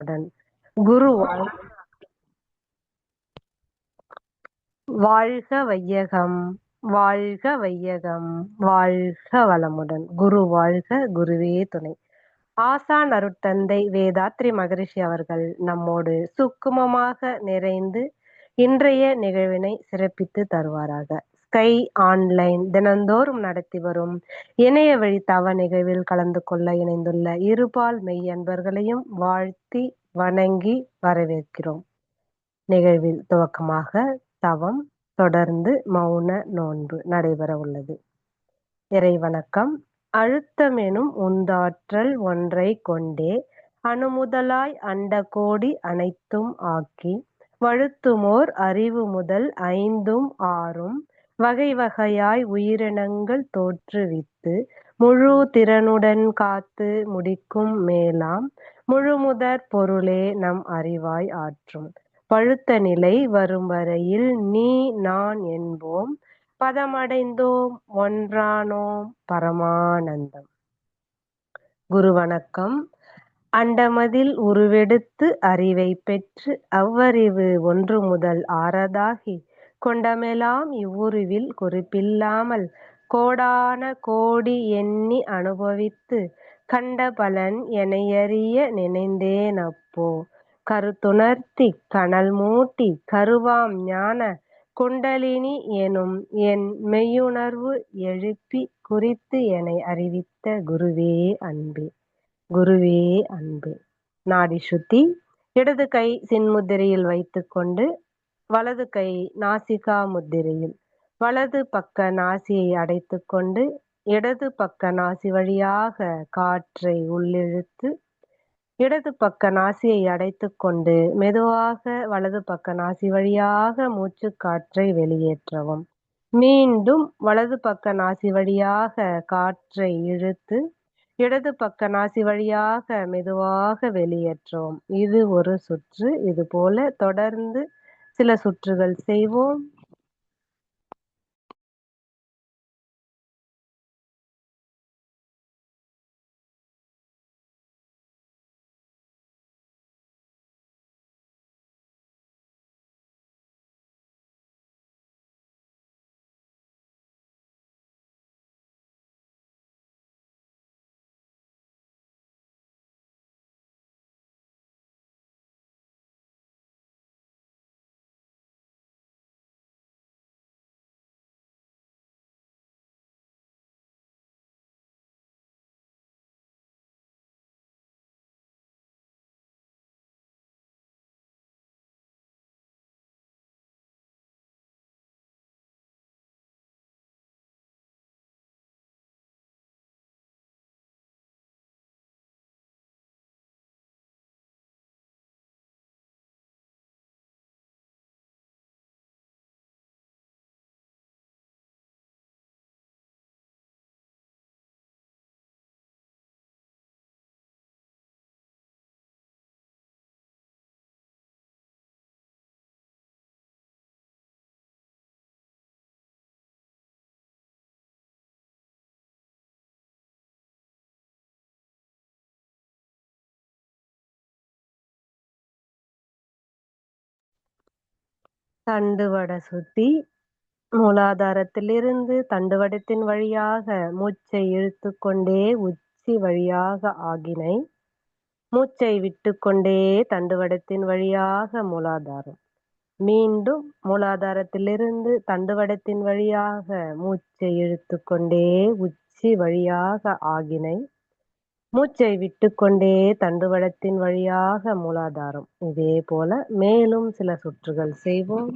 உடன் குரு வாழ்க வையகம், வாழ்க வையகம், வாழ்க வளமுடன். குரு வாழ்க, குருவே துணை. ஆசான் அருட்தந்தை வேதாத்ரி மகரிஷி அவர்கள் நம்மோடு சுக்குமமாக நிறைந்து இன்றைய நிகழ்வினை சிறப்பித்து தருவாராக. ஸ்கை ஆன்லைன் தினந்தோறும் நடத்தி வரும் இணைய வழி தவ நிகழ்வில் கலந்து கொள்ள இணைந்துள்ள இருபால் மெய் அன்பர்களையும் வாழ்த்தி வணங்கி வரவேற்கிறோம். நிகழ்வில் துவக்கமாக தவம், தொடர்ந்து மௌன நோன்பு நடைபெற உள்ளது. இறைவணக்கம். அழுத்தமெனும் உந்தாற்றல் ஒன்றைக் கொண்டே அணுமுதலாய் அண்டகோடி அனைத்தும் ஆக்கி வழுத்துமோர் அறிவு முதல் ஐந்தும் ஆறும் வகை வகையாய் உயிரினங்கள் தோற்றுவித்து முழு திறனுடன் காத்து முடிக்கும் மேலாம் முழுமுதற் பொருளே நம் அறிவாய் ஆற்றும் பழுத்த நிலை வரும் வரையில் நீ நான் என்போம் பதமடைந்தோம் ஒன்றானோம் பரமானந்தம். குரு வணக்கம். அண்டமதில் உருவெடுத்து அறிவை பெற்று அவ்வறிவு ஒன்று முதல் ஆறதாகி கொண்டமெலாம் இவ்வுருவில் குறிப்பில்லாமல் கோடான கோடி எண்ணி அனுபவித்து கண்ட பலன் எனையறிய நினைந்தேனப்போ கருத்துணர்த்தி கனல் மூட்டி கருவாம் ஞான குண்டலினி எனும் என் மெய்யுணர்வு எழுப்பி குறித்து எனை அறிவித்த குருவே அன்பே. குருவே அன்பு. நாடி சுத்தி. இடது கை சின்முத்திரையில் வைத்துக்கொண்டு வலது கை நாசிகா முத்திரையில் வலது பக்க நாசியை அடைத்துக்கொண்டு இடது பக்க நாசி வழியாக காற்றை உள்ளிழுத்து இடது பக்க நாசியை அடைத்துக்கொண்டு மெதுவாக வலது பக்க நாசி வழியாக மூச்சு காற்றை வெளியேற்றவும். மீண்டும் வலது பக்க நாசி வழியாக காற்றை இழுத்து இடது பக்க நாசி வழியாக மெதுவாக வெளியேற்றவும். இது ஒரு சுற்று. இது போல தொடர்ந்து சில சுற்றுகள் செய்வோம். தண்டுவட சுத்தி. மூலாதாரத்திலிருந்து தண்டுவடத்தின் வழியாக மூச்சை இழுத்து கொண்டே உச்சி வழியாக ஆகினை. மூச்சை விட்டுக்கொண்டே தண்டுவடத்தின் வழியாக மூலாதாரம். மீண்டும் மூலாதாரத்திலிருந்து தண்டுவடத்தின் வழியாக மூச்சை இழுத்து கொண்டே உச்சி வழியாக ஆகினை. மூச்சை விட்டுக்கொண்டே தண்டுவடத்தின் வழியாக மூலாதாரம். இதே போல மேலும் சில சுற்றுகள் செய்வோம்.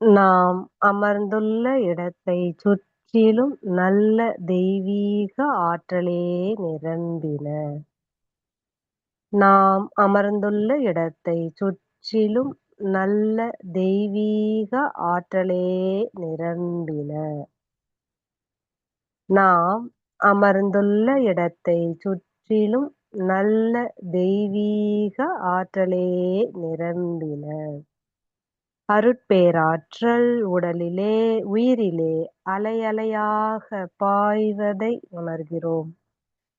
நாம் அமர்ந்துள்ள இடத்தைச் சுற்றிலும் நல்ல தெய்வீக ஆற்றலே நிரம்பின. நாம் அமர்ந்துள்ள இடத்தைச் சுற்றிலும் நல்ல தெய்வீக ஆற்றலே நிரம்பின. நாம் அமர்ந்துள்ள இடத்தைச் சுற்றிலும் நல்ல தெய்வீக ஆற்றலே நிரம்பின. அருட்பேராற்றல் உடலிலே உயிரிலே அலையலையாகப் பாய்வதை உணர்கிறோம்.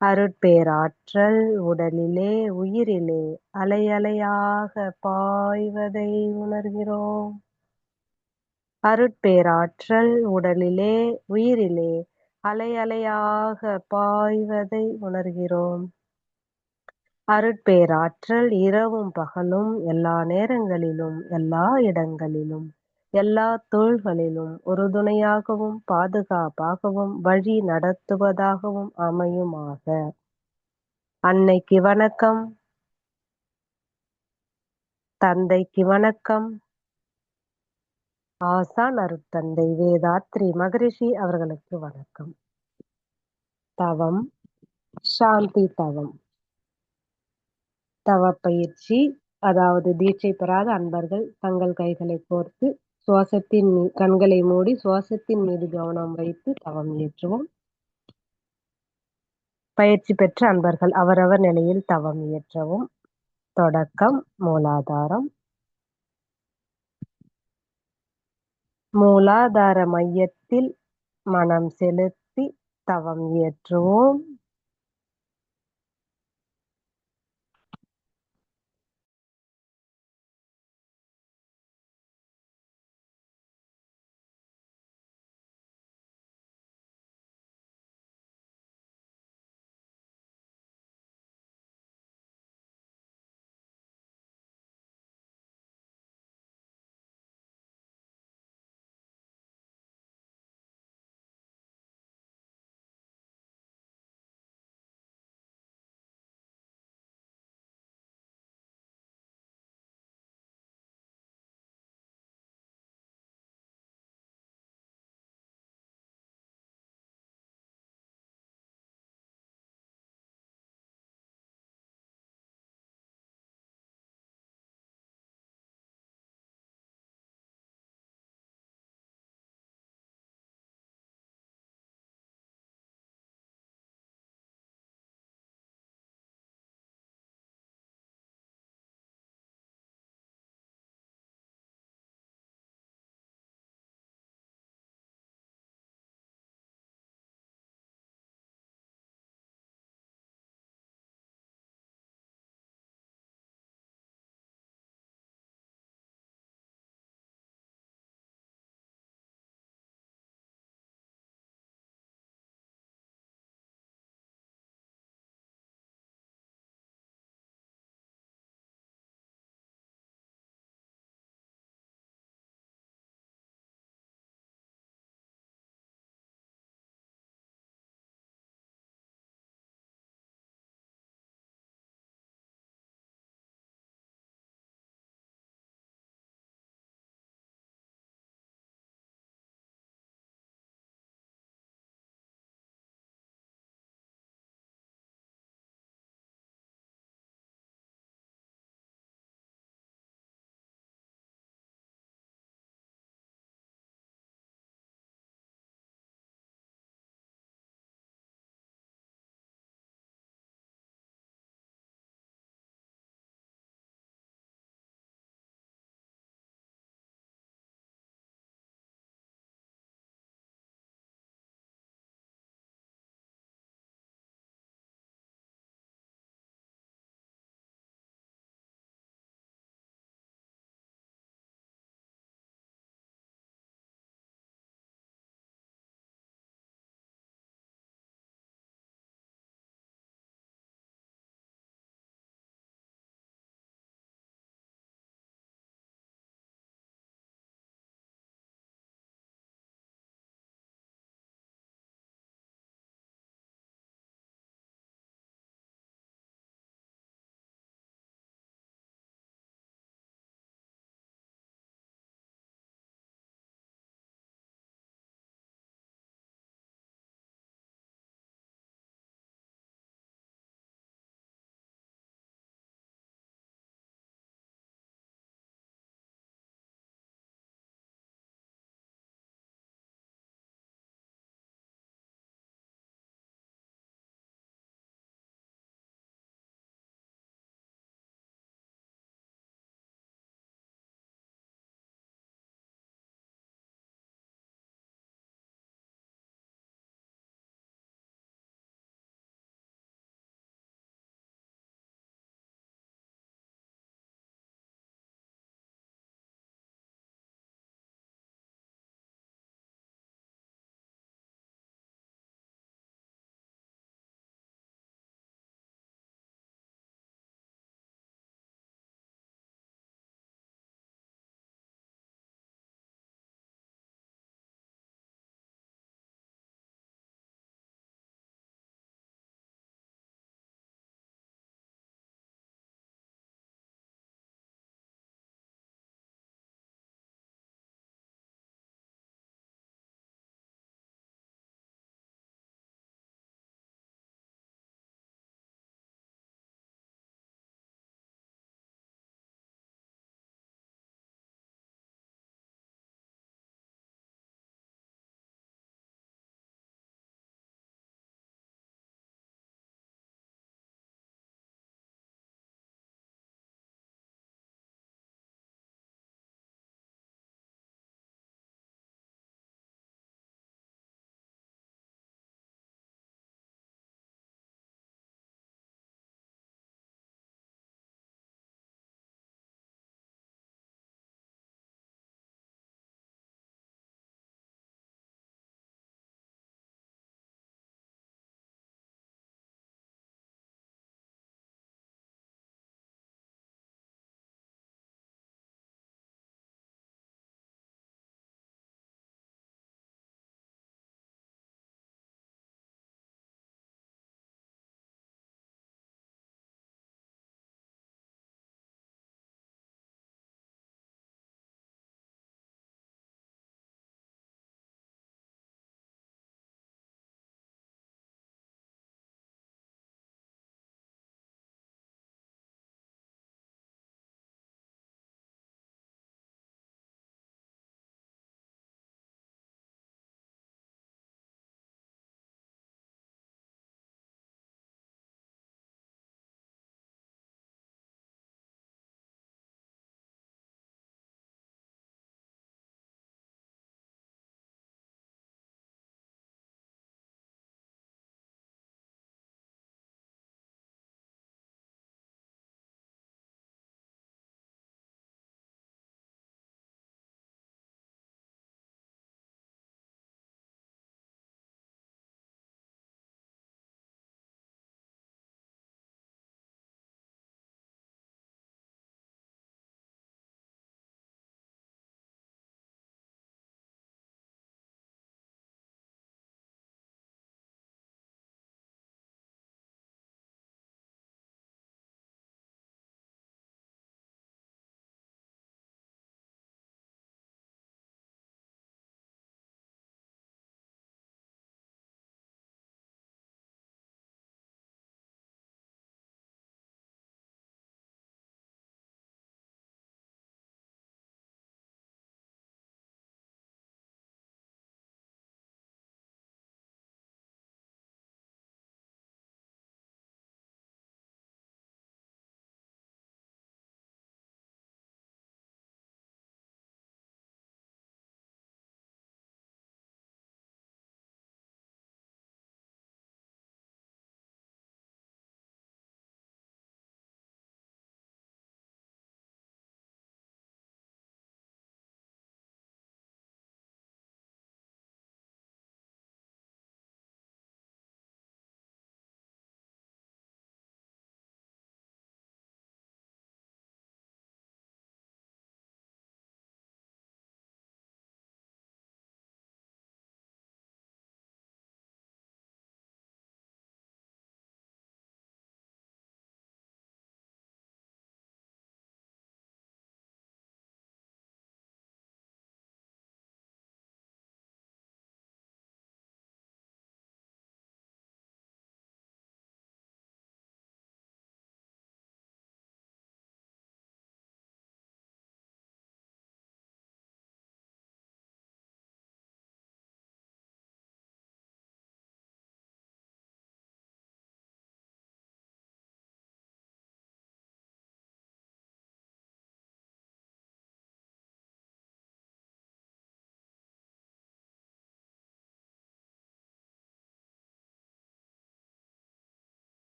அருட்பேராற்றல் உடலிலே உயிரிலே அலையலையாகப் பாய்வதை உணர்கிறோம். அருட்பேராற்றல் உடலிலே உயிரிலே அலையலையாகப் பாய்வதை உணர்கிறோம். அருட்பேராற்றல் இரவும் பகலும் எல்லா நேரங்களிலும் எல்லா இடங்களிலும் எல்லாத் தொழில்களிலும் உறுதுணையாகவும் பாதுகாப்பாகவும் வழி நடத்துவதாகவும் அமையுமாக. அன்னைக்கு வணக்கம். தந்தைக்கு வணக்கம். ஆசான் அருட்தந்தை வேதாத்ரி மகரிஷி அவர்களுக்கு வணக்கம். தவம், சாந்தி தவம். தவப்பயிற்சி, அதாவது தீட்சை பெறாத அன்பர்கள் தங்கள் கைகளை கோர்த்து கண்களை மூடி சுவாசத்தின் மீது கவனம் வைத்து தவம் இயற்றுவோம். பயிற்சி பெற்ற அன்பர்கள் அவரவர் நிலையில் தவம் இயற்றவும். தொடக்கம் மூலாதாரம். மூலாதார மையத்தில் மனம் செலுத்தி தவம் இயற்றுவோம்.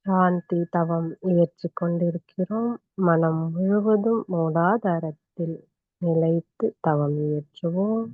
சாந்தி தவம் இயற்றிக் கொண்டிருக்கிறோம். மனம் முழுவதும் மூலாதாரத்தில் நிலைத்து தவம் இயற்றுவோம்.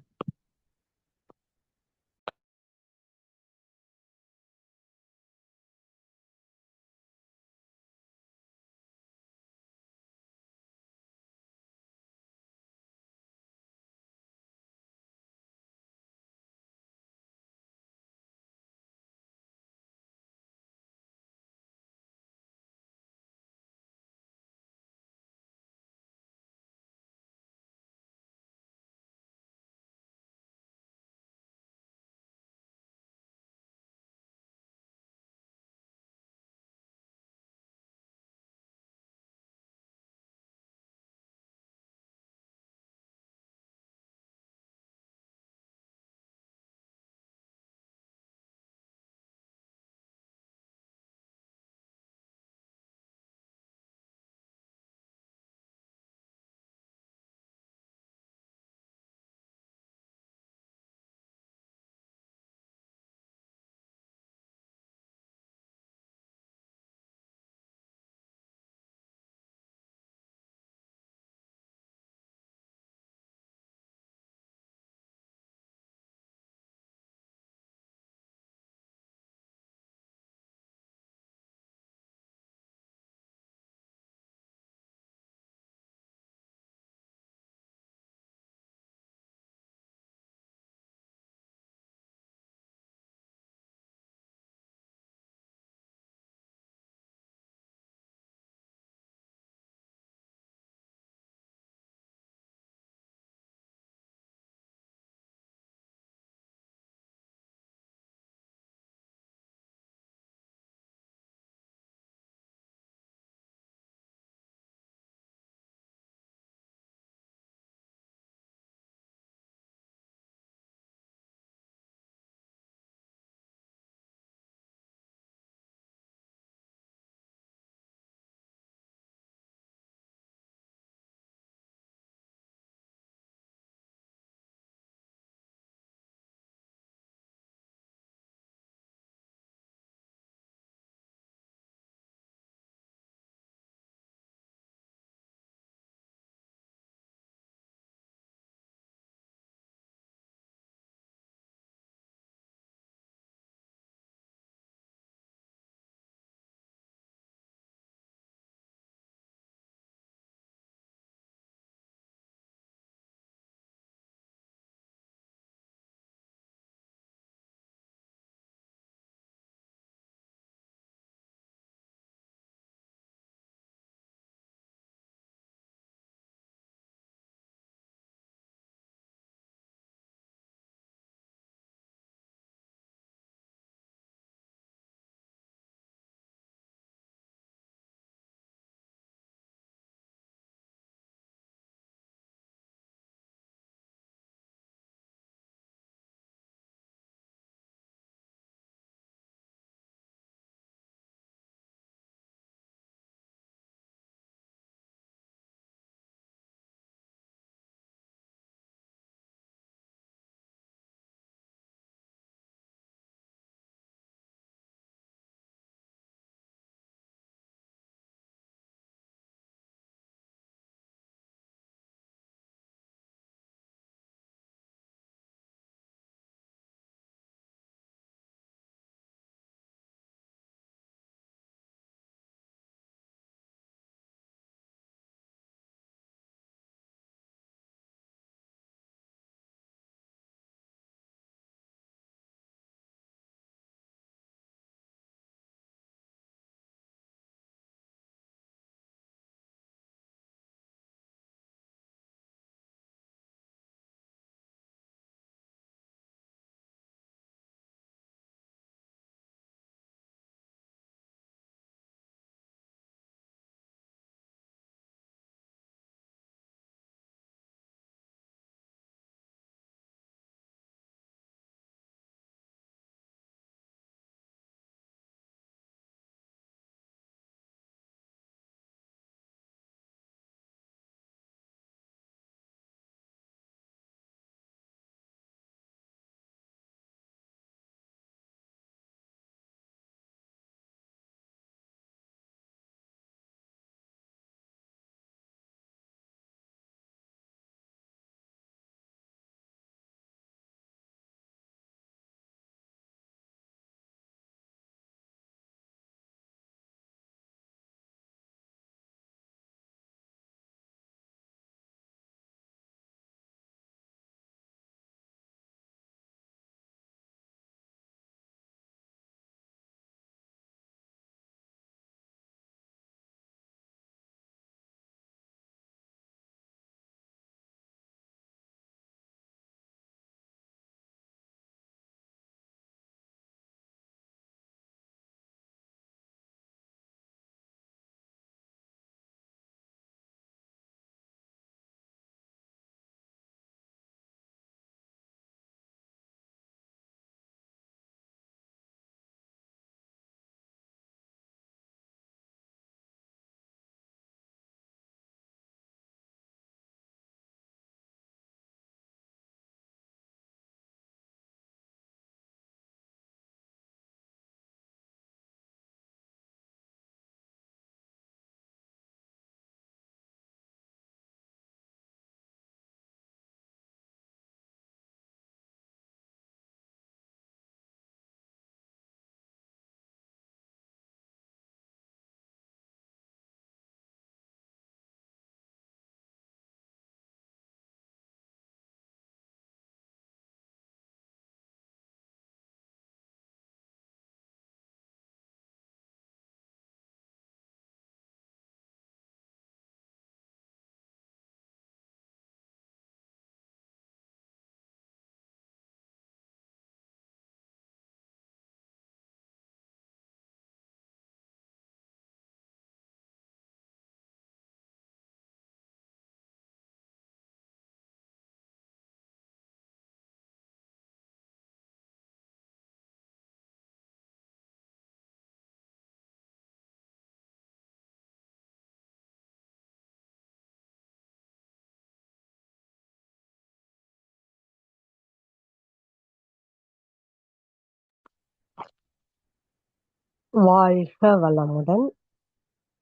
வாழ்க வளமுடன்.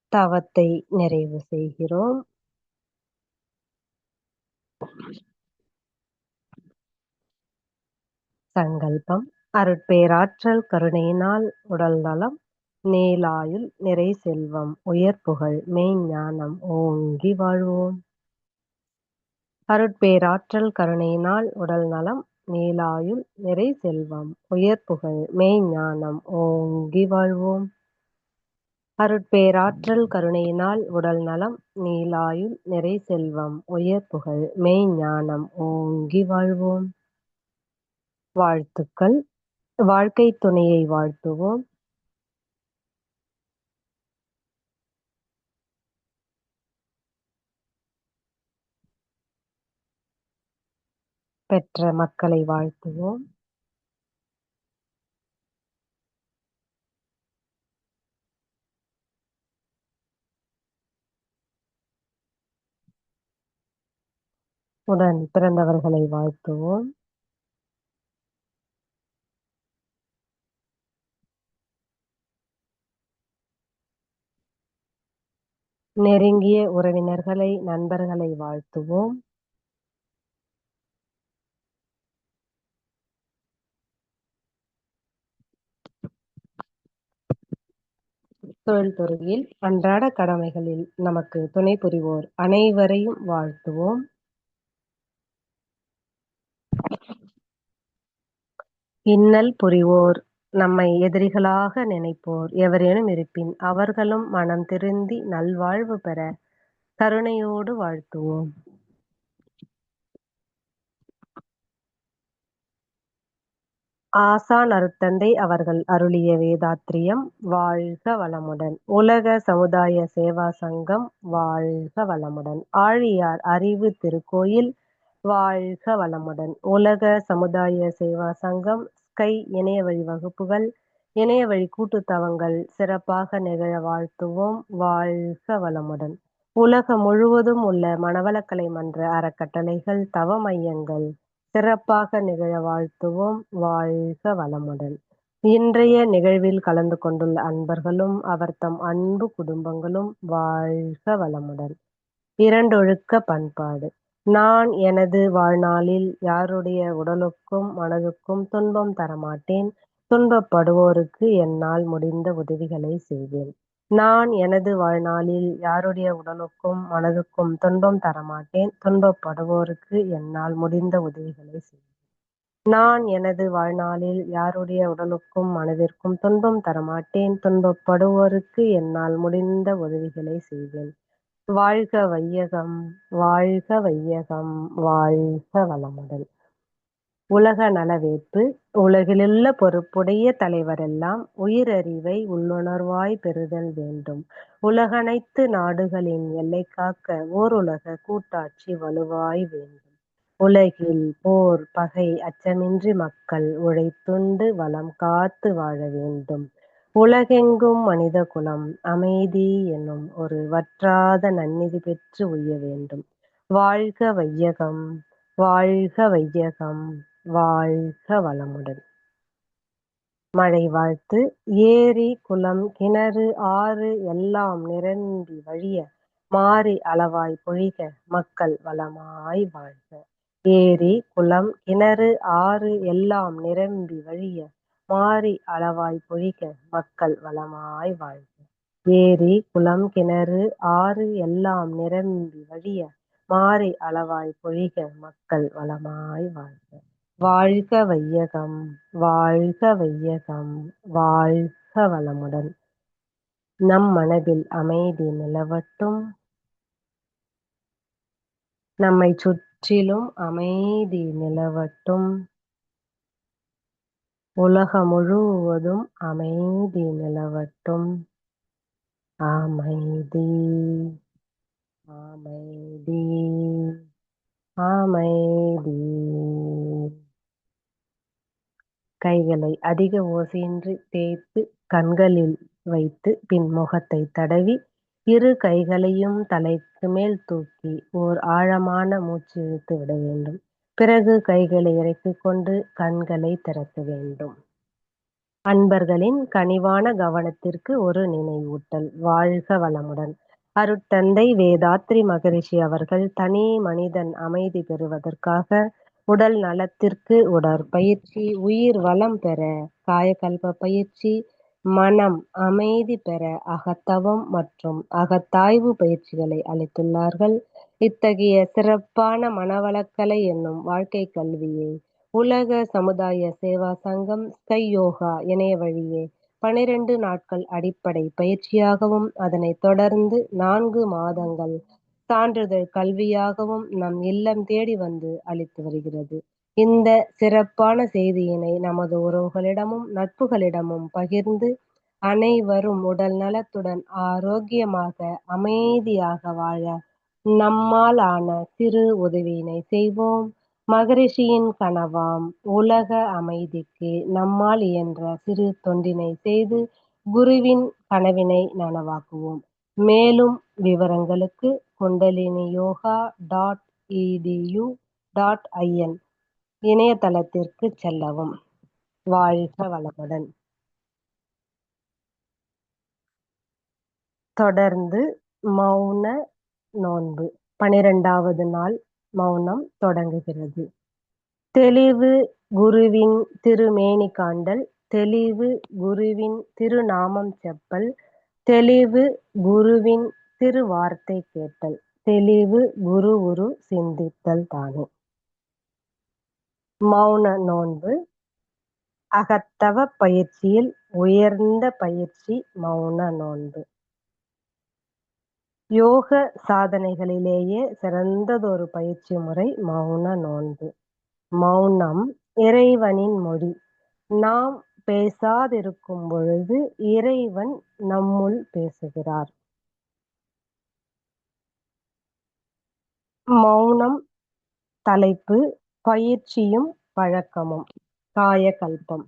தவத்தை நிறைவு செய்கிறோம். சங்கல்பம். அருட்பேராற்றல் கருணையினால் உடல் நலம், நீளாயுள், நிறை செல்வம், உயர்புகழ், மெய்ஞ்ஞானம் ஓங்கி வாழ்வோம். அருட்பேராற்றல் கருணையினால் உடல் நலம், நீளாயுள், நிறை செல்வம், உயர்புகழ், மெய்ஞ்ஞானம் ஓங்கி வாழ்வோம். அருட்பேராற்றல் கருணையினால் உடல் நலம், நீளாயுள், நிறை செல்வம், உயர்புகழ், மெய்ஞ்ஞானம் ஓங்கி வாழ்வோம். வாழ்த்துக்கள். வாழ்க்கைத் துணையை வாழ்த்துவோம். பெற்ற மக்களை வாழ்த்துவோம். உடன் பிறந்தவர்களை வாழ்த்துவோம். நெருங்கிய உறவினர்களை, நண்பர்களை வாழ்த்துவோம். தொழில் துறையில், அன்றாட கடமைகளில் நமக்கு துணை புரிவோர் அனைவரையும் வாழ்த்துவோம். இன்னல் புரிவோர், நம்மை எதிரிகளாக நினைப்போர் எவரேனும் இருப்பின் அவர்களும் மனம் திருந்தி நல்வாழ்வு பெற கருணையோடு வாழ்த்துவோம். ஆசான் அருட்தந்தை அவர்கள் அருளிய வேதாத்திரியம் வாழ்க வளமுடன். உலக சமுதாய சேவா சங்கம் வாழ்க வளமுடன். ஆழியார் அறிவு திருக்கோயில் வாழ்க வளமுடன். உலக சமுதாய சேவா சங்கம் ஸ்கை இணையவழி வகுப்புகள், இணையவழி கூட்டுத்தவங்கள் சிறப்பாக நிகழ வாழ்த்துவோம். வாழ்க வளமுடன். உலகம் முழுவதும் உள்ள மனவளக்கலை மன்ற அறக்கட்டளைகள், தவ மையங்கள் சிறப்பாக நிகழ வாழ்த்துவோம். வாழ்க வளமுடன். இன்றைய நிகழ்வில் கலந்து கொண்டுள்ள அன்பர்களும் அவர்தம் அன்பு குடும்பங்களும் வாழ்க வளமுடன். இரண்டொழுக்க பண்பாடு. நான் எனது வாழ்நாளில் யாருடைய உடலுக்கும் மனதுக்கும் துன்பம் தரமாட்டேன். துன்பப்படுவோருக்கு என்னால் முடிந்த உதவிகளை செய்வேன். நான் எனது வாழ்நாளில் யாருடைய உடலுக்கும் மனதுக்கும் துன்பம் தரமாட்டேன். துன்பப்படுவோருக்கு என்னால் முடிந்த உதவிகளை செய்வேன். நான் எனது வாழ்நாளில் யாருடைய உடலுக்கும் மனதிற்கும் துன்பம் தரமாட்டேன். துன்பப்படுவோருக்கு என்னால் முடிந்த உதவிகளை செய்வேன். வாழ்க வையகம், வாழ்க வையகம், வாழ்க வளமுடன். உலக நலவேட்பு. உலகிலுள்ள பொறுப்புடைய தலைவரெல்லாம் உயிரறிவை உள்ளுணர்வாய் பெறுதல் வேண்டும். உலகனைத்து நாடுகளின் எல்லை காக்க ஓருலக கூட்டாட்சி வலுவாய் வேண்டும். உலகில் போர் பகை அச்சமின்றி மக்கள் உழைத்துண்டு வளம் காத்து வாழ வேண்டும். உலகெங்கும் மனித குலம் அமைதி என்னும் ஒரு வற்றாத நன்னிதி பெற்று உய்ய வேண்டும். வாழ்க வையகம், வாழ்க வையகம், வாழ்க வளமுடன். மழை வாழ்த்து. ஏரி குளம் கிணறு ஆறு எல்லாம் நிரம்பி வழிய மாறி அளவாய் பொழிக மக்கள் வளமாய் வாழ்க. ஏரி குளம் கிணறு ஆறு எல்லாம் நிரம்பி வழிய மாறி அளவாய் பொழிக மக்கள் வளமாய் வாழ்க. ஏரி குளம் கிணறு ஆறு எல்லாம் நிரம்பி வழிய மாறி அளவாய் பொழிக மக்கள் வளமாய் வாழ்க. வாழ்க வையகம், வாழ்க வையகம், வாழ்க வளமுடன். நம் மனதில் அமைதி நிலவட்டும். நம்மை சுற்றிலும் அமைதி நிலவட்டும். உலகம் முழுவதும் அமைதி நிலவட்டும். அமைதி, அமைதி, அமைதி. கைகளை அதிக ஓசையின்றி தேய்த்து கண்களில் வைத்து பின் முகத்தை தடவி இரு கைகளையும் தலைக்கு மேல் தூக்கி ஓர் ஆழமான மூச்சு இழுத்து விட வேண்டும். பிறகு கைகளை இறக்கிக் கொண்டு கண்களை திறக்க வேண்டும். அன்பர்களின் கனிவான கவனத்திற்கு ஒரு நினைவூட்டல். வாழ்க வளமுடன்! அருட்தந்தை வேதாத்ரி மகரிஷி அவர்கள் தனி மனிதன் அமைதி பெறுவதற்காக உடல் நலத்திற்கு உடற்பயிற்சி, உயிர் வளம் பெற காயகல்ப பயிற்சி, மனம் அமைதி பெற அகத்தவம் மற்றும் அகத்தாய்வு பயிற்சிகளை அளித்துள்ளார்கள். இத்தகைய சிறப்பான மனவளக்கலை என்னும் வாழ்க்கை கல்வியை உலக சமுதாய சேவா சங்கம் ஸ்கை யோகா இணைய வழியே 12 நாட்கள் அடிப்படை பயிற்சியாகவும், அதனைத் தொடர்ந்து 4 மாதங்கள் சான்றிதழ் கல்வியாகவும் நம் இல்லம் தேடி வந்து அளித்து வருகிறது. இந்த சிறப்பான செய்தியினை நமது உறவுகளிடமும் நட்புகளிடமும் பகிர்ந்து அனைவரும் உடல் நலத்துடன் ஆரோக்கியமாக அமைதியாக வாழ நம்மால் ஆன சிறு உதவியினை செய்வோம். மகரிஷியின் கனவாம் உலக அமைதிக்கு நம்மால் இயன்ற சிறு தொண்டினை செய்து குருவின் கனவினை நனவாக்குவோம். மேலும் விவரங்களுக்கு kundaliniyoga.edu.in இணையதளத்திற்கு செல்லவும். வாழ்க வளமுடன்! தொடர்ந்து மௌன நோன்பு 12வது நாள் மௌனம் தொடங்குகிறது. தெளிவு குருவின் திருமேனி காண்டல், தெளிவு குருவின் திருநாமம் செப்பல், தெளிவு குருவின் திருவார்த்தை கேட்டல், தெளிவு குரு உரு சிந்தித்தல் தானே. மௌன நோன்பு அகத்தவ பயிற்சியில் உயர்ந்த பயிற்சி மௌன நோன்பு. யோக சாதனைகளிலேயே சிறந்ததொரு பயிற்சி முறை மௌன நோன்பு. மௌனம் இறைவனின் மொழி. நாம் பேசாதிருக்கும் பொழுது இறைவன் நம்முள் பேசுகிறார். மௌனம் தலைப்பு பயிற்சியும் பழக்கமும். காயகல்பம்.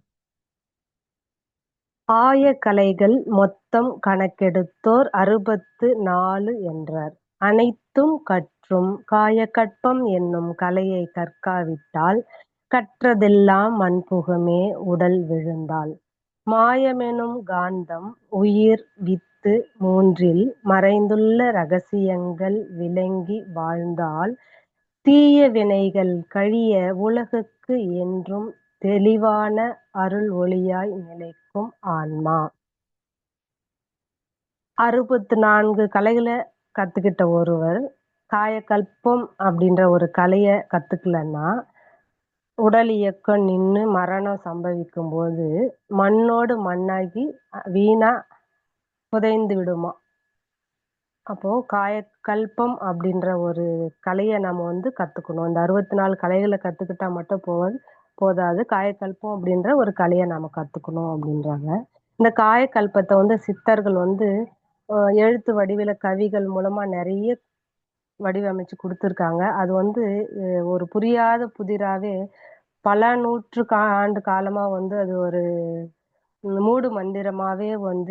ஆயக்கலைகள் மொத்தம் கணக்கெடுத்தோர் 64 என்றார். அனைத்தும் கற்றும் காயகல்பம் என்னும் கலையை கற்காவிட்டால் கற்றதெல்லாம் மண்புகுமே உடல் விழுந்தால். மாயமெனும் காந்தம் உயிர் வித்து மூன்றில் மறைந்துள்ள ரகசியங்கள் விளங்கி வாழ்ந்தால் தீய வினைகள் கழிய உலகுக்கு என்றும் தெளிவான அருள் ஒளியாய் நிலைக்கும் ஆன்மா. 64 கலைகளை கத்துக்கிட்ட ஒருவர் காயகல்பம் அப்படின்ற ஒரு கலையை கத்துக்கலன்னா உடல் இயக்கம் நின்று மரணம் சம்பவிக்கும் போது மண்ணோடு மண்ணாகி வீணா புதைந்து விடுமா. அப்போ காயகல்பம் அப்படின்ற ஒரு கலையை நம்ம கத்துக்கணும். இந்த 64 கலைகளை கத்துக்கிட்டா மட்டும் போதாது. காயகல்பம் அப்படின்ற ஒரு கலையை நாம கத்துக்கணும் அப்படின்றாங்க. இந்த காயகல்பத்தை சித்தர்கள் எழுத்து வடிவில கவிகள் மூலமா நிறைய வடிவமைச்சு கொடுத்துருக்காங்க. அது ஒரு புரியாத புதிராவே பல ஆண்டு காலமா அது ஒரு மூடு மந்திரமாவே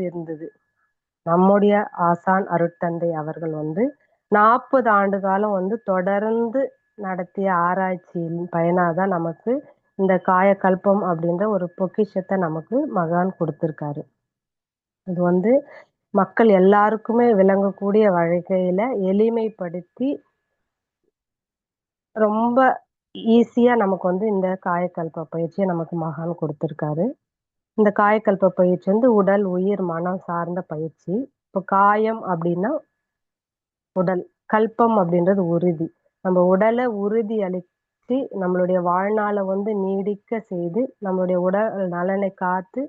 இருந்தது. நம்முடைய ஆசான் அருட்தந்தை அவர்கள் 40 ஆண்டு காலம் தொடர்ந்து நடத்திய ஆராய்ச்சியின் பயனாதான் நமக்கு இந்த காயகல்பம் அப்படின்ற ஒரு பொக்கிஷத்தை நமக்கு மகான் கொடுத்திருக்காரு. இது மக்கள் எல்லாருக்குமே விளங்கக்கூடிய வகையில எளிமைப்படுத்தி ரொம்ப ஈஸியா நமக்கு இந்த காயகல்ப பயிற்சியை நமக்கு மகான் கொடுத்திருக்காரு. இந்த காயகல்ப பயிற்சி உடல் உயிர் மனம் சார்ந்த பயிற்சி. இப்போ காயம் அப்படின்னா உடல், கல்பம் அப்படின்றது உறுதி. நம்ம உடலை உறுதி அளித்து நம்மளுடைய வாழ்நாளை நீடிக்க செய்து நம்மளுடைய உடல் நலனை காத்து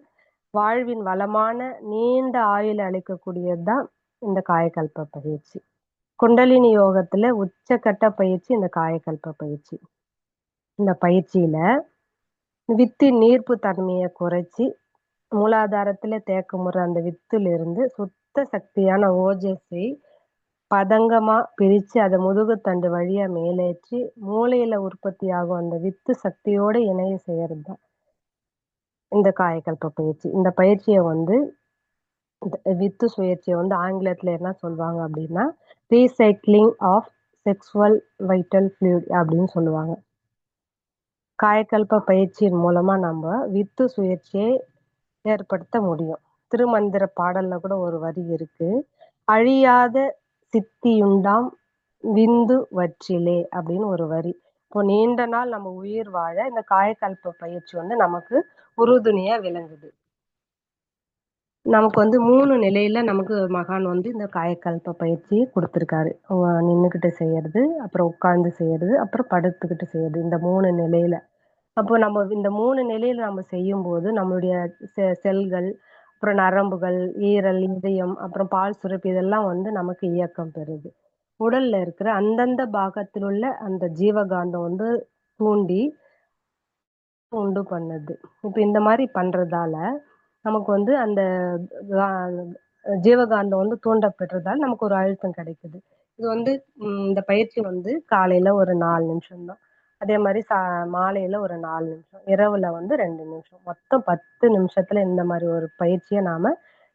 வாழ்வின் வளமான நீண்ட ஆயுளை அளிக்கக்கூடியதுதான் இந்த காயகல்ப பயிற்சி. குண்டலினி யோகத்துல உச்சக்கட்ட பயிற்சி இந்த காயகல்ப பயிற்சி. இந்த பயிற்சியில வித்தின் நீர்ப்பு தன்மையை குறைச்சி மூலாதாரத்துல தேக்கமுற அந்த வித்துல இருந்து சுத்த சக்தியான ஓஜஸை பதங்கமா பிரிச்சு அதை முதுகுத்தண்டு வழியா மேலேற்றி மூளையில உற்பத்தி ஆகும் அந்த வித்து சக்தியோட இணைய செய்யறது தான் இந்த காயகல்ப பயிற்சி. இந்த பயிற்சியை வித்து சுழற்சியை ஆங்கிலத்துல என்ன சொல்லுவாங்க அப்படின்னா recycling of sexual vital fluid அப்படின்னு சொல்லுவாங்க. காயகல்ப பயிற்சியின் மூலமா நம்ம வித்து சுழற்சியை ஏற்படுத்த முடியும். திருமந்திர பாடல்ல கூட ஒரு வரி இருக்கு. "அழியாத சித்தியுண்டாம் விந்து வற்றிலே" அப்படின்னு ஒரு வரி. இப்போ நீண்ட நாள் நம்ம உயிர் வாழ இந்த காயகல்ப பயிற்சி வந்து நமக்கு உறுதுணையா விளங்குது. நமக்கு வந்து 3 நிலையில நமக்கு மகான் வந்து இந்த காயகல்ப பயிற்சிய குடுத்துருக்காரு. நின்னுகிட்டு செய்யறது, அப்புறம் உட்கார்ந்து செய்யறது, அப்புறம் படுத்துக்கிட்டு செய்யறது. இந்த 3 நிலையில. அப்போ நம்ம இந்த 3 நிலையில நம்ம செய்யும்போது, நம்மளுடைய செல்கள், அப்புறம் நரம்புகள், ஈரல், இதயம், அப்புறம் பால் சுரப்பி இதெல்லாம் வந்து நமக்கு இயக்கம் பெறுது. உடல்ல இருக்கிற அந்தந்த பாகத்தில் உள்ள அந்த ஜீவகாந்தம் வந்து தூண்டி உண்டு பண்ணுது. இப்ப இந்த மாரி பண்றதால, நமக்கு வந்து அந்த கா ஜீவகாந்தம் வந்து தூண்டப்படுறதால நமக்கு ஒரு அழுத்தம் கிடைக்குது. இது வந்து இந்த பயிற்சி வந்து காலையில ஒரு 4 நிமிஷம் தான். அதே மாரி மாலையில ஒரு 4 நிமிஷம். இரவுல வந்து 2 நிமிஷம். மொத்தம் 10 நிமிஷத்துல இந்த மாரி ஒரு பயிற்சிய நாம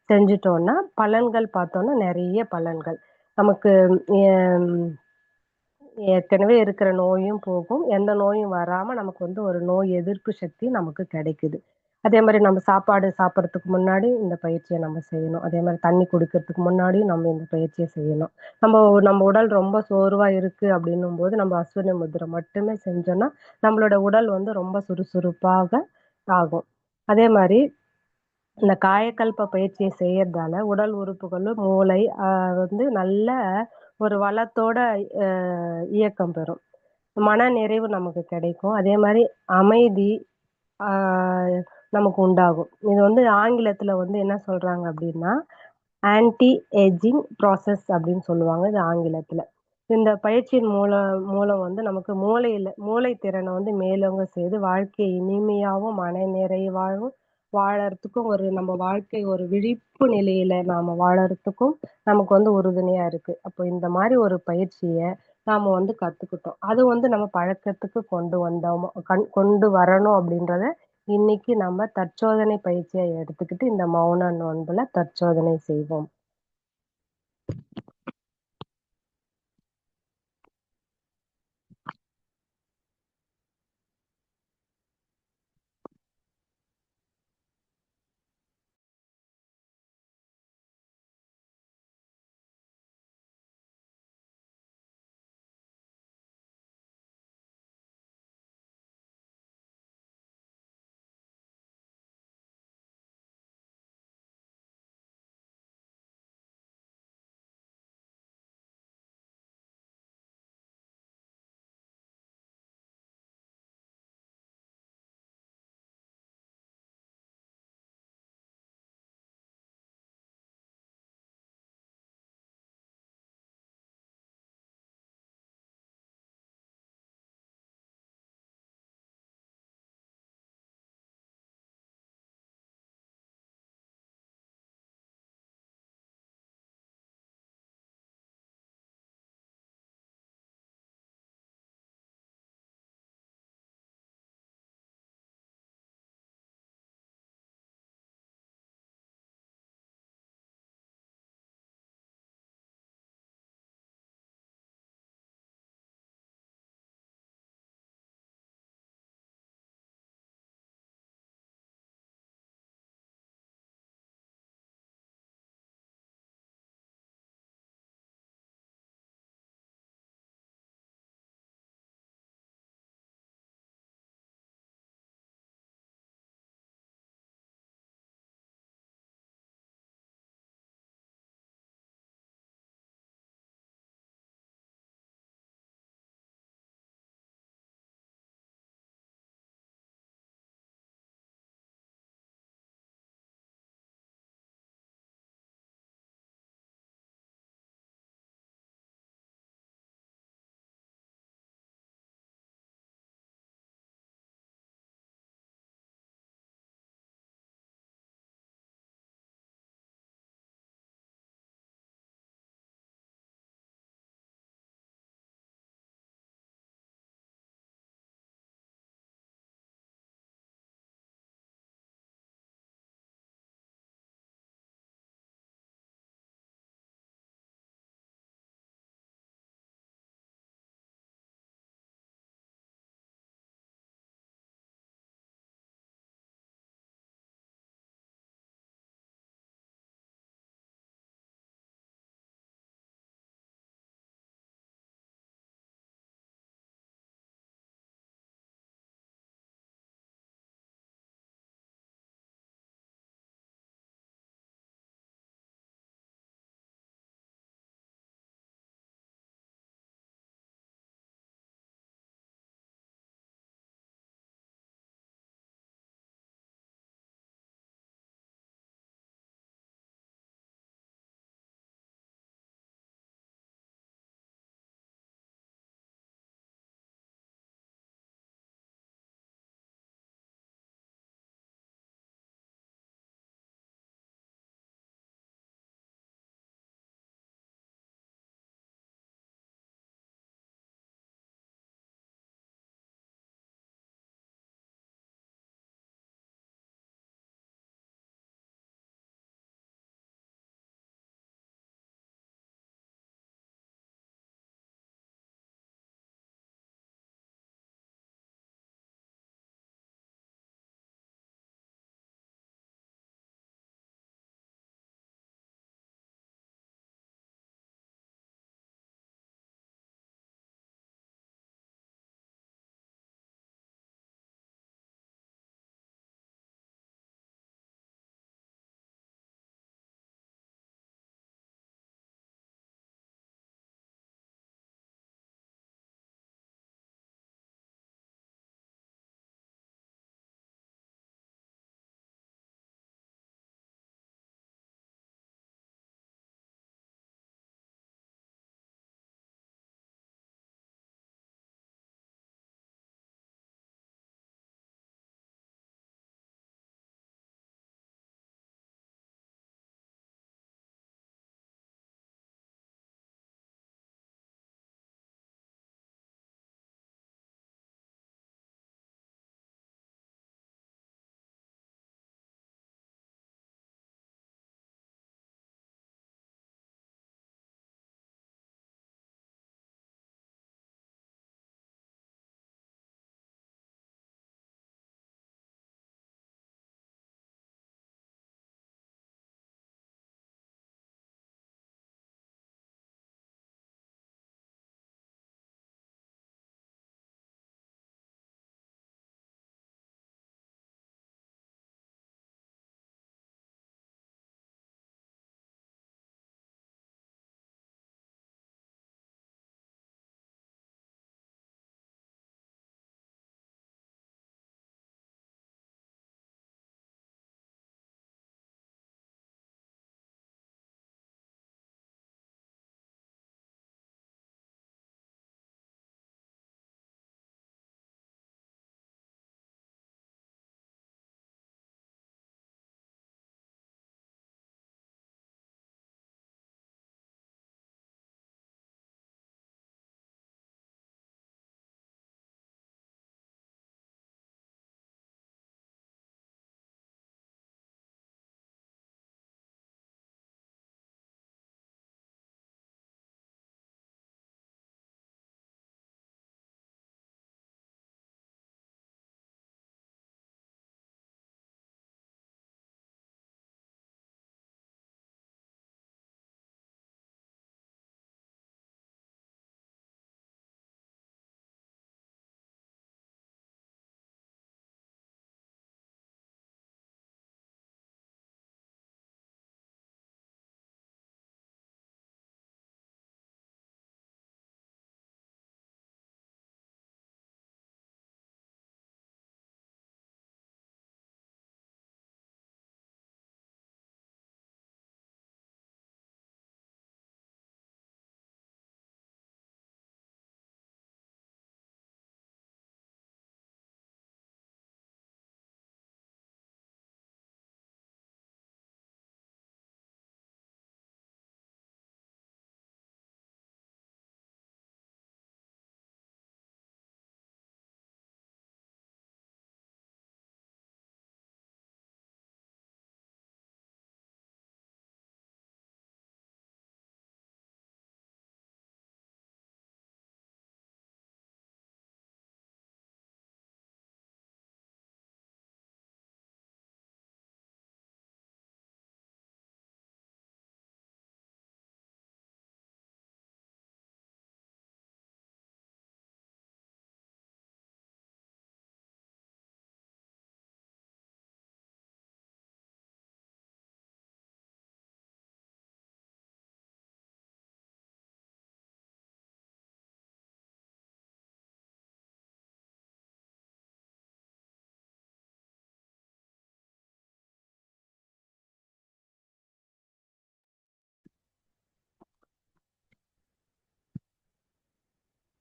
செஞ்சுட்டோம்னா, பலன்கள் பார்த்தோம்னா நெறைய பலன்கள். நமக்கு எ ஏற்கனவே இருக்கிற நோயும் போகும். எந்த நோயும் வராம நமக்கு வந்து ஒரு நோய் எதிர்ப்பு சக்தி நமக்கு கிடைக்குது. அதே மாரி நம்ம சாப்பாடு சாப்பிடறதுக்கு முன்னாடி இந்த பயிற்சிய நம்ம செய்யணும். அதே மாரி தண்ணி குடிக்கிறதுக்கு முன்னாடியும் நம்ம இந்த பயிற்சிய செய்யணும். நம்ம உடல் ரொம்ப சோர்வா இருக்கு அப்படின்னும்போது, நம்ம அஸ்வினி முத்ரை மட்டுமே செஞ்சோம்னா, நம்மளோட உடல் வந்து ரொம்ப சுறுசுறுப்பாக ஆகும். அதே மாரி இந்த காயகல்ப பயிற்சிய செய்யறதால உடல் உறுப்புகளும், மூளை வந்து நல்ல ஒரு வளத்தோட அ இயக்கம் பெறும். மன நிறைவு நமக்கு கிடைக்கும். அதே மாரி அமைதி ஆ நமக்கு உண்டாகும். இது வந்து ஆங்கிலத்துல வந்து என்ன சொல்றாங்க அப்டின்னா, ஆன்டி ஏஜிங் ப்ராசஸ் அப்டின்னு சொல்லுவாங்க. இது ஆங்கிலத்துல. இந்த பயிற்சியின் மூலம் வந்து நமக்கு மூளை திறன வந்து மேலோங்க செய்து வாழ்க்கையை இனிமையாவும், மன நிறைவாவும் வாழறதுக்கும் நம்ம வாழ்க்கை ஒரு விழிப்பு நிலையில நாம வாழறதுக்கும் நமக்கு வந்து உறுதுணையா இருக்கு. அப்போ இந்த மாரி ஒரு பயிற்சிய நாம வந்து கத்துக்கிட்டோம். அது வந்து நம்ம பழக்கத்துக்கு கொண்டு வரணும் அப்டின்றத இன்னைக்கு நம்ம தற்சோதனை பயிற்சியா எடுத்துக்கிட்டு இந்த மௌன நோன்புல தற்சோதனை செய்வோம்.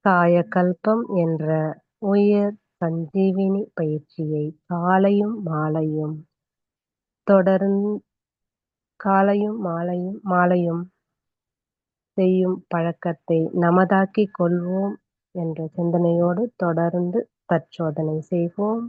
காயகல்பம் என்ற உயர் சஞ்சீவினி பயிற்சியை தொடர்ந்து காலையும் மாலையும் செய்யும் பழக்கத்தை நமதாக்கிக் கொள்வோம் என்ற சிந்தனையோடு தொடர்ந்து தற்சோதனை செய்வோம்.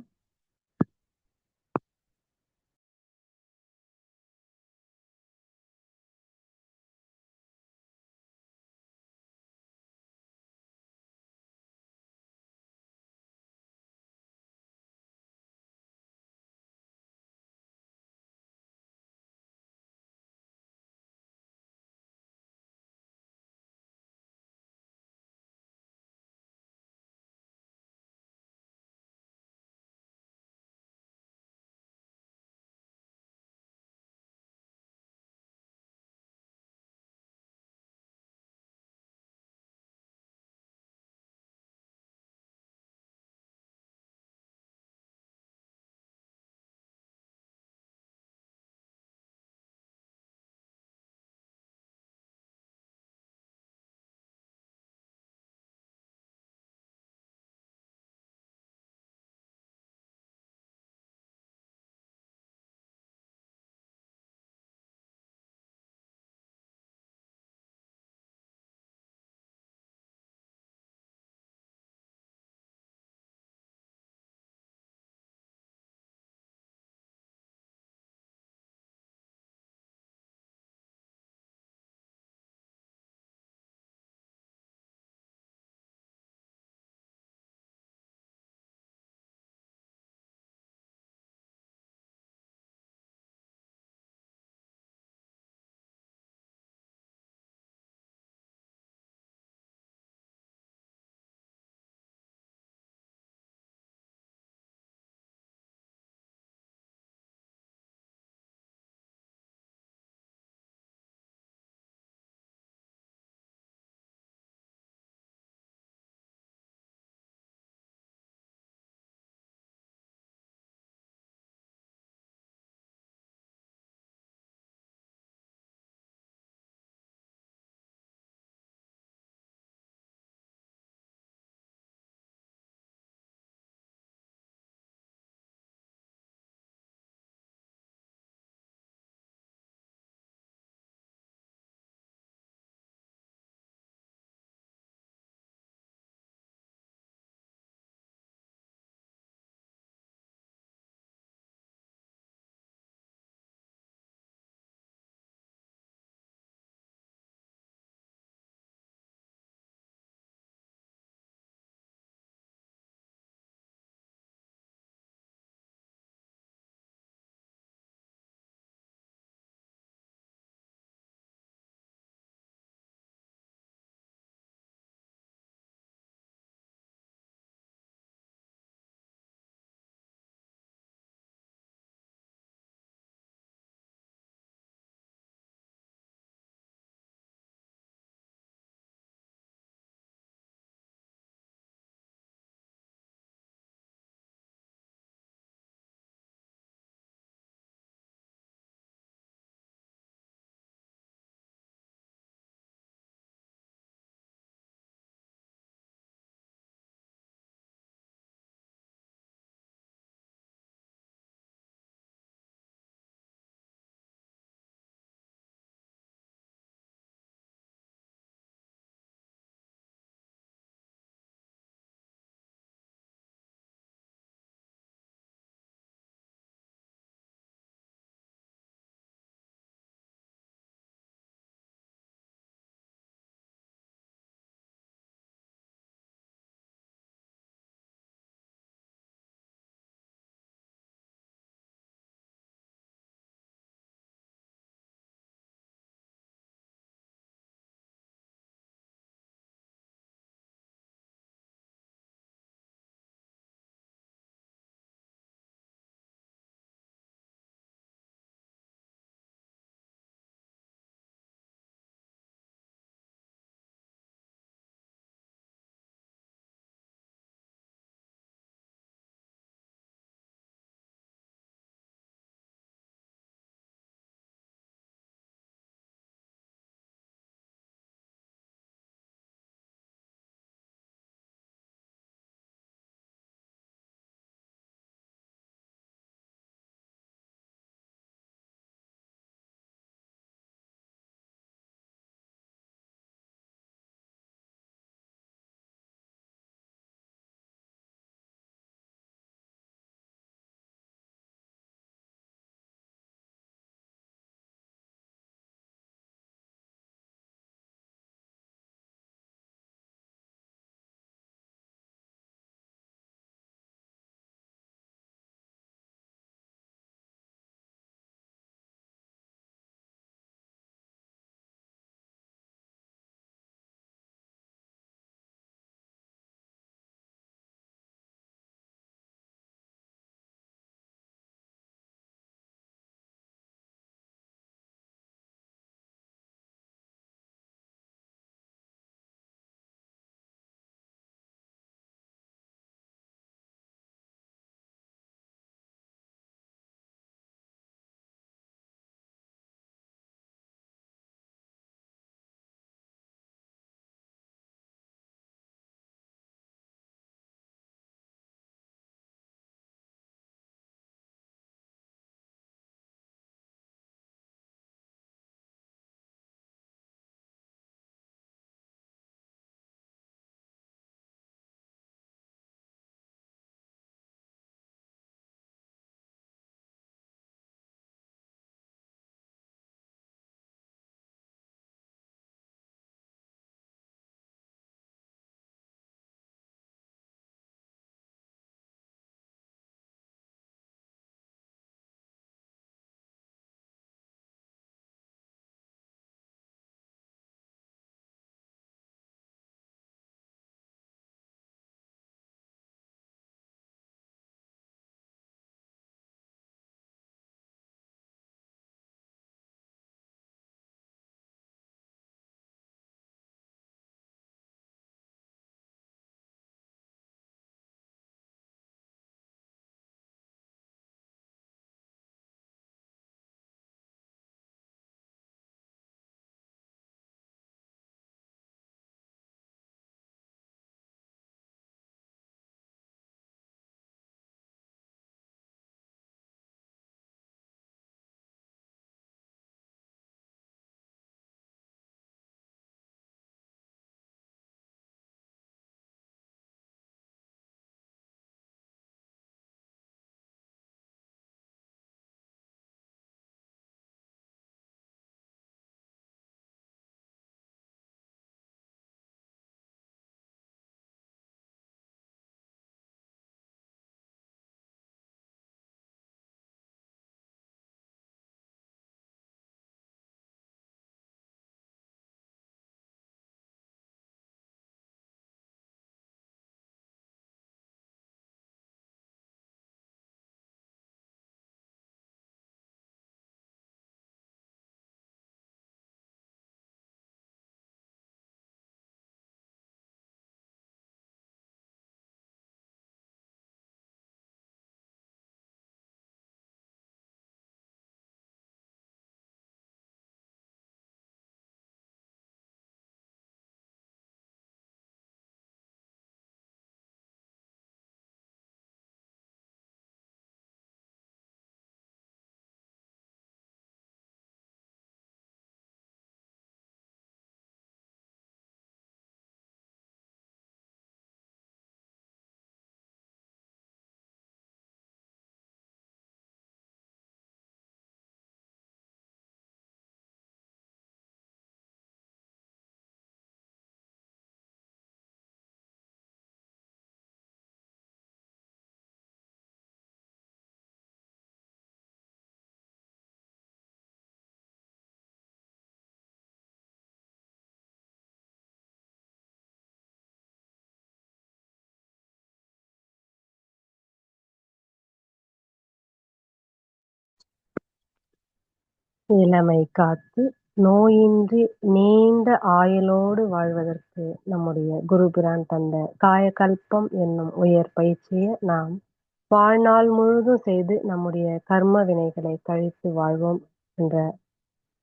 இளமை காத்து நோயின்றி நீண்ட ஆயுளோடு வாழ்வதற்கு நம்முடைய குருபிரான் தந்த காயகல்பம் என்னும் உயர் பயிற்சியை நாம் வாழ்நாள் முழுதும் செய்து நம்முடைய கர்ம வினைகளை கழித்து வாழ்வோம் என்ற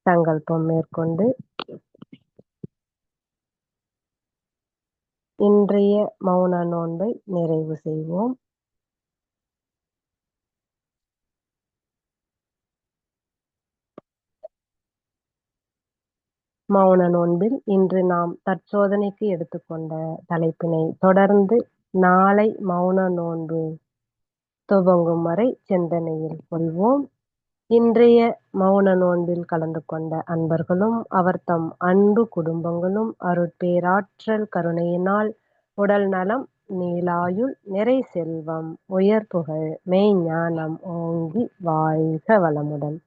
சங்கல்பம் மேற்கொண்டு இன்றைய மௌன நோன்பை நிறைவு செய்வோம். மௌன நோன்பில் இன்று நாம் தற்சோதனைக்கு எடுத்துக்கொண்ட தலைப்பினை தொடர்ந்து நாளை மௌன நோன்பு துவங்கும் வரை சிந்தனையில் கொள்வோம். இன்றைய மௌன நோன்பில் கலந்து கொண்ட அன்பர்களும் அவர்தம் அன்பு குடும்பங்களும் அருட்பேராற்றல் கருணையினால் உடல் நலம், நீளாயுள், நிறை செல்வம், உயர் புகழ், மெய்ஞானம் ஓங்கி வாழ்க வளமுடன்.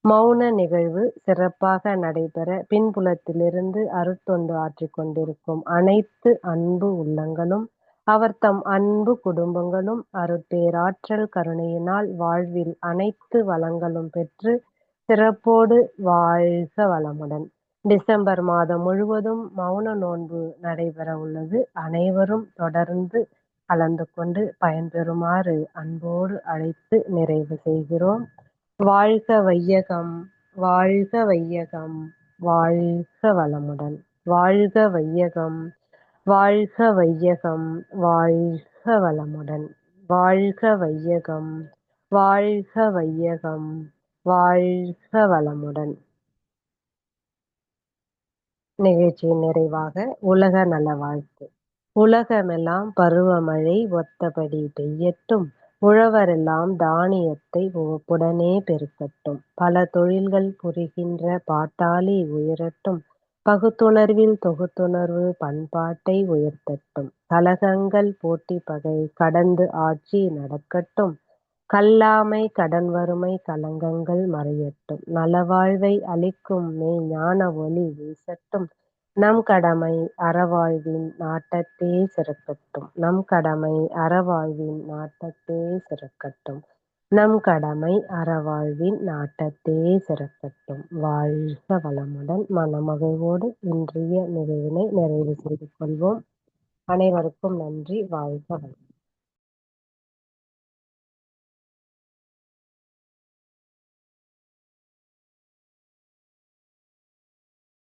மௌன நிகழ்வு சிறப்பாக நடைபெற பின்புலத்திலிருந்து அருட்தொண்டு ஆற்றிக் கொண்டிருக்கும் அனைத்து அன்பு உள்ளங்களும் அவர்தம் அன்பு குடும்பங்களும் அருட்பேராற்றல் கருணையினால் வாழ்வில் அனைத்து வளங்களும் பெற்று சிறப்போடு வாழ்க வளமுடன். டிசம்பர் மாதம் முழுவதும் மௌன நோன்பு நடைபெற உள்ளது. அனைவரும் தொடர்ந்து கலந்து கொண்டு பயன்பெறுமாறு அன்போடு அழைத்து நிறைவு செய்கிறோம். வாழ்க வையகம், வாழ்க வையகம், வாழ்க வளமுடன். வாழ்க வையகம், வாழ்க வையகம், வாழ்க வளமுடன். வாழ்க வையகம், வாழ்க வையகம், வாழ்க வளமுடன். நிகழ்ச்சியின் நிறைவாக உலக நல வாழ்த்து. உலகமெல்லாம் பருவமழை ஒத்தபடி பெய்யட்டும். உழவரெல்லாம் தானியத்தை உவப்புடனே பெருக்கட்டும். பல தொழில்கள் புரிகின்ற பாட்டாளி உயரட்டும். பகுத்துணர்வில் தொகுத்துணர்வு பண்பாட்டை உயர்த்தட்டும். கலகங்கள் போட்டி பகை கடந்து ஆட்சி நடக்கட்டும். கல்லாமை கடன் வறுமை களங்கங்கள் மறையட்டும். நலவாழ்வை அளிக்கும் மெய் ஞான ஒளி வீசட்டும். நம் கடமை அறவாழ்வின் நாட்டத்தே சிறக்கட்டும். நம் கடமை அறவாழ்வின் நாட்டத்தே சிறக்கட்டும். நம் கடமை அறவாழ்வின் நாட்டத்தே சிறக்கட்டும். வாழ்க வளமுடன். மனமகிழ்வோடு இன்றைய நிகழ்வினை நிறைவு செய்து கொள்வோம். அனைவருக்கும் நன்றி. வாழ்க வளமுடன்.